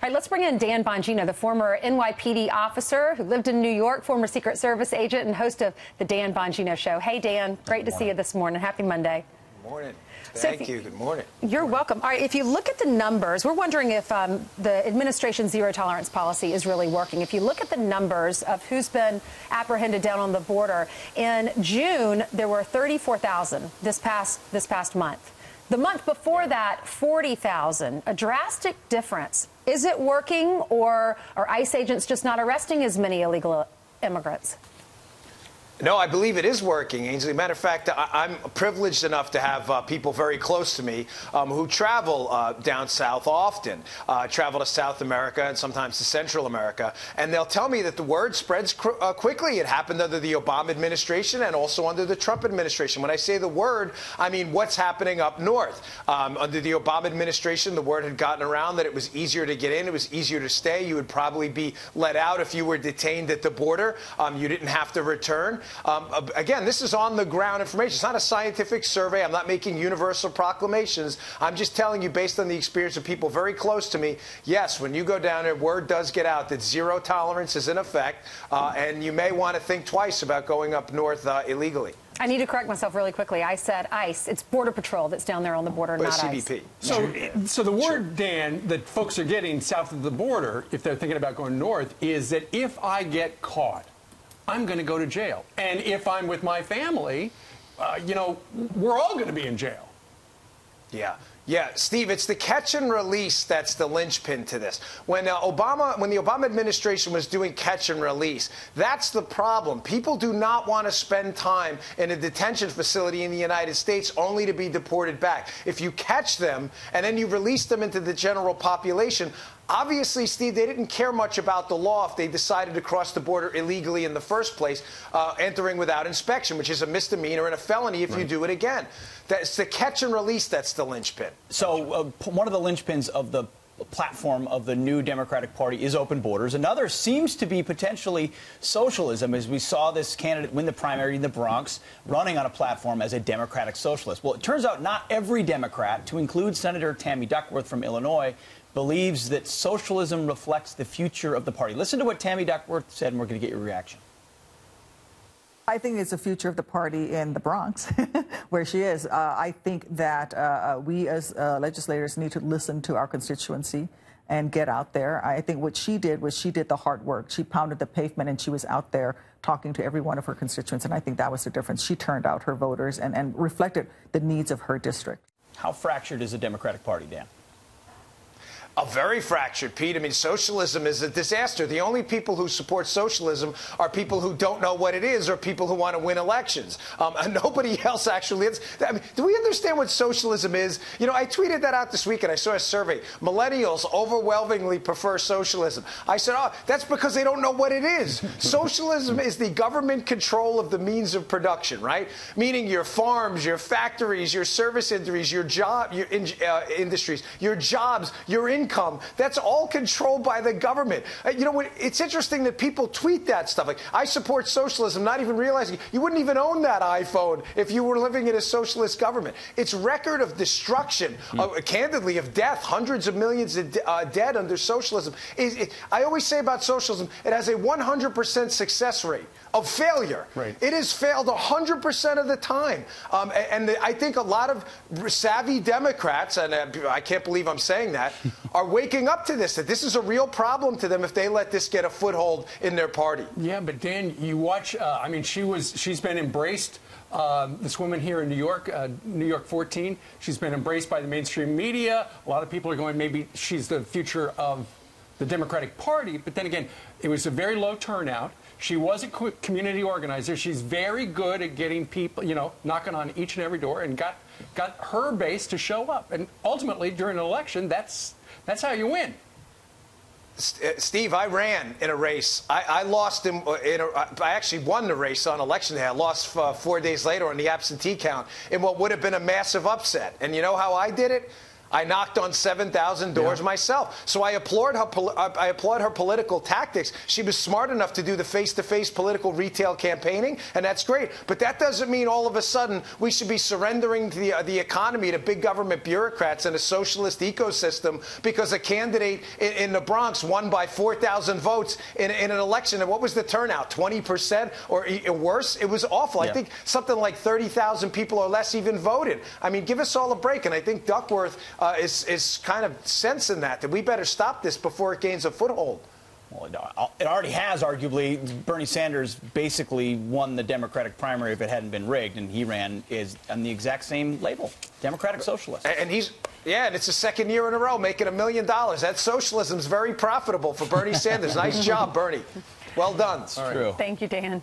right, let's bring in Dan Bongino, the former NYPD officer who lived in New York, former Secret Service agent and host of the Dan Bongino Show. Hey, Dan, great to see you this morning. Happy Monday. Good morning. Thank you. Good morning. You're welcome. All right, if you look at the numbers, we're wondering if the administration's zero-tolerance policy is really working. If you look at the numbers of who's been apprehended down on the border, in June, there were 34,000 this past month. The month before that, 40,000, a drastic difference. Is it working, or are ICE agents just not arresting as many illegal immigrants? No, I believe it is working, Ainsley. Matter of fact, I'm privileged enough to have people very close to me who travel down south often, travel to South America and sometimes to Central America. And they'll tell me that the word spreads quickly. It happened under the Obama administration and also under the Trump administration. When I say the word, I mean what's happening up north. Under the Obama administration, the word had gotten around that it was easier to get in. It was easier to stay. You would probably be let out if you were detained at the border. You didn't have to return. Again, this is on the ground information. It's not a scientific survey. I'm not making universal proclamations. I'm just telling you, based on the experience of people very close to me, yes, when you go down there, word does get out that zero tolerance is in effect, and you may want to think twice about going up north illegally. I need to correct myself really quickly. I said ICE. It's Border Patrol that's down there on the border, not CBP. ICE. So the word, Dan, that folks are getting south of the border, if they're thinking about going north, is that if I get caught, I'm going to go to jail. And if I'm with my family, you know, we're all going to be in jail. Yeah. Yeah, Steve, it's the catch and release that's the linchpin to this. When the Obama administration was doing catch and release, that's the problem. People do not want to spend time in a detention facility in the United States only to be deported back. If you catch them and then you release them into the general population, obviously, Steve, they didn't care much about the law if they decided to cross the border illegally in the first place, entering without inspection, which is a misdemeanor and a felony if you do it again. That's the catch and release that's the linchpin. So one of the linchpins of the platform of the new Democratic Party is open borders. Another seems to be potentially socialism, as we saw this candidate win the primary in the Bronx, running on a platform as a Democratic socialist. Well, it turns out not every Democrat, to include Senator Tammy Duckworth from Illinois, believes that socialism reflects the future of the party. Listen to what Tammy Duckworth said, and we're going to get your reaction. I think it's the future of the party in the Bronx, where she is. I think that we as legislators need to listen to our constituency and get out there. I think what she did was she did the hard work. She pounded the pavement, and she was out there talking to every one of her constituents, and I think that was the difference. She turned out her voters and reflected the needs of her district. How fractured is the Democratic Party, Dan? Very fractured, Pete. I mean, socialism is a disaster. The only people who support socialism are people who don't know what it is or people who want to win elections. And nobody else actually is. I mean, do we understand what socialism is? You know, I tweeted that out this week, and I saw a survey. Millennials overwhelmingly prefer socialism. I said, oh, that's because they don't know what it is. Socialism is the government control of the means of production, right? Meaning your farms, your factories, your service industries, your industries, your jobs, your income. That's all controlled by the government. You know, it's interesting that people tweet that stuff. Like, I support socialism, not even realizing you wouldn't even own that iPhone if you were living in a socialist government. Its record of destruction, candidly, of death, hundreds of millions of dead under socialism. I always say about socialism, it has a 100% success rate of failure. Right. It has failed 100% of the time. And I think a lot of savvy Democrats, and I can't believe I'm saying that, are waking up to this, that this is a real problem to them if they let this get a foothold in their party. Yeah, but Dan, you watch, I mean, she's been embraced, this woman here in New York 14, she's been embraced by the mainstream media. A lot of people are going, maybe she's the future of the Democratic Party. But then again, it was a very low turnout. She was a community organizer. She's very good at getting people, you know, knocking on each and every door, and got her base to show up. And ultimately, during an election, that's how you win. Steve, I ran in a race. I lost I actually won the race on election day. I lost 4 days later on the absentee count in what would have been a massive upset. And you know how I did it? I knocked on 7,000 doors myself. So I applaud her political tactics. She was smart enough to do the face-to-face political retail campaigning, and that's great. But that doesn't mean all of a sudden we should be surrendering the economy to big government bureaucrats and a socialist ecosystem because a candidate in the Bronx won by 4,000 votes in an election. And what was the turnout? 20% or worse? It was awful. Yeah. I think something like 30,000 people or less even voted. I mean, give us all a break. And I think Duckworth is kind of sensing that we better stop this before it gains a foothold. Well, it already has, arguably. Bernie Sanders basically won the Democratic primary if it hadn't been rigged, and he ran on the exact same label, Democratic Socialist. And and it's the second year in a row making $1 million. That socialism's very profitable for Bernie Sanders. Nice job, Bernie. Well done. True. Thank you, Dan.